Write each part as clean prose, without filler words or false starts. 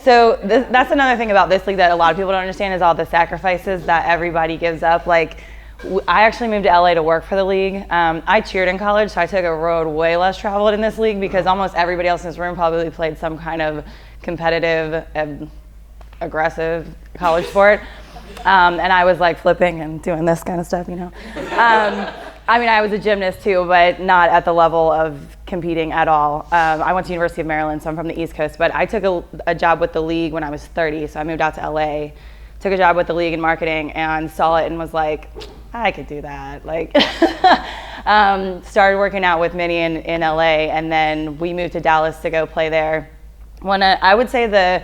So that's another thing about this league that a lot of people don't understand is all the sacrifices that everybody gives up. Like, I actually moved to LA to work for the league. I cheered in college, so I took a road way less traveled in this league because almost everybody else in this room probably played some kind of competitive, aggressive college sport. And I was like flipping and doing this kind of stuff, you know. I mean, I was a gymnast too, but not at the level of competing at all. I went to University of Maryland, so I'm from the East Coast, but I took a job with the league when I was 30, so I moved out to LA, took a job with the league in marketing and saw it and was like, I could do that. Like, started working out with Minnie in LA, and then we moved to Dallas to go play there. I would say the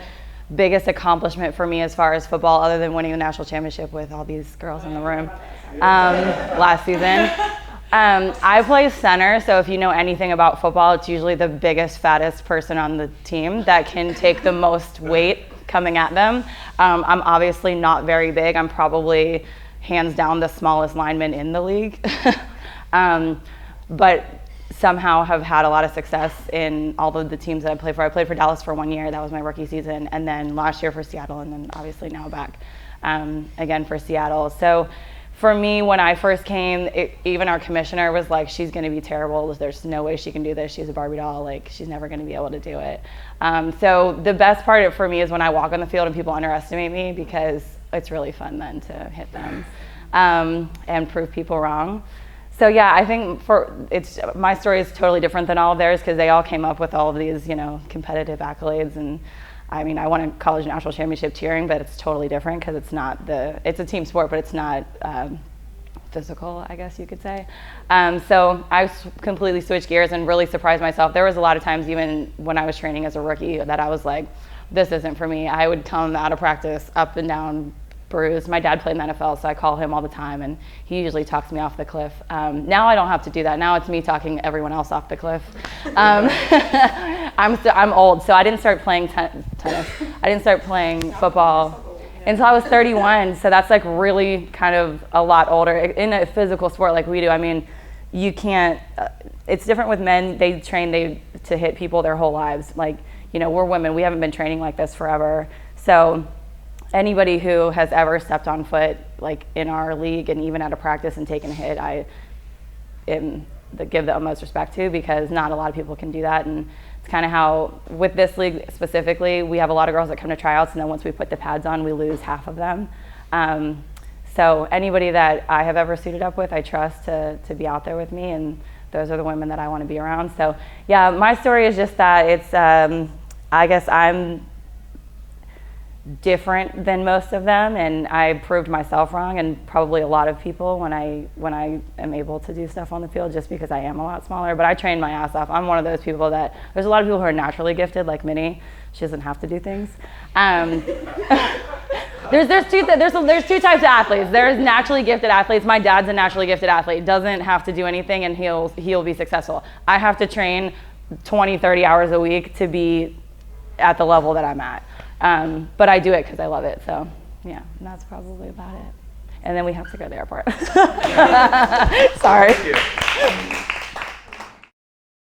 biggest accomplishment for me as far as football, other than winning the national championship with all these girls in the room last season. I play center, so if you know anything about football, it's usually the biggest, fattest person on the team that can take the most weight coming at them. I'm obviously not very big. I'm probably hands down the smallest lineman in the league. But somehow have had a lot of success in all of the teams that I played for. I played for Dallas for 1 year. That was my rookie season. And then last year for Seattle, and then obviously now back again for Seattle. So for me, when I first came, even our commissioner was like, she's going to be terrible. There's no way she can do this. She's a Barbie doll. Like, she's never going to be able to do it. So the best part for me is when I walk on the field and people underestimate me, because it's really fun then to hit them and prove people wrong. So yeah, I think my story is totally different than all of theirs because they all came up with all of these, you know, competitive accolades. And I mean, I won a college national championship cheering, but it's totally different because it's a team sport, but it's not physical, I guess you could say. So I completely switched gears and really surprised myself. There was a lot of times, even when I was training as a rookie, that I was like, this isn't for me. I would come out of practice up and down bruised. My dad played in the NFL, so I call him all the time, and he usually talks me off the cliff. Now I don't have to do that. Now it's me talking everyone else off the cliff. I'm old, so I didn't start playing tennis. I didn't start playing football until I was 31, so that's like really kind of a lot older. In a physical sport like we do, I mean, you can't, it's different with men. They train to hit people their whole lives. Like, you know, we're women. We haven't been training like this forever. So anybody who has ever stepped on foot, like in our league and even at a practice and taken a hit, I give the utmost respect to, because not a lot of people can do that. And it's kind of how, with this league specifically, we have a lot of girls that come to tryouts, and then once we put the pads on, we lose half of them. So anybody that I have ever suited up with, I trust to be out there with me, and those are the women that I want to be around. So yeah, my story is just that it's, I guess I'm different than most of them, and I proved myself wrong, and probably a lot of people, when I am able to do stuff on the field, just because I am a lot smaller. But I train my ass off. I'm one of those people that, there's a lot of people who are naturally gifted, like Minnie. She doesn't have to do things. There's two types of athletes. There's naturally gifted athletes. My dad's a naturally gifted athlete. Doesn't have to do anything, and he'll be successful. I have to train 20, 30 hours a week to be at the level that I'm at. But I do it because I love it. So yeah, that's probably about it. And then we have to go to the airport. Sorry. Thank you.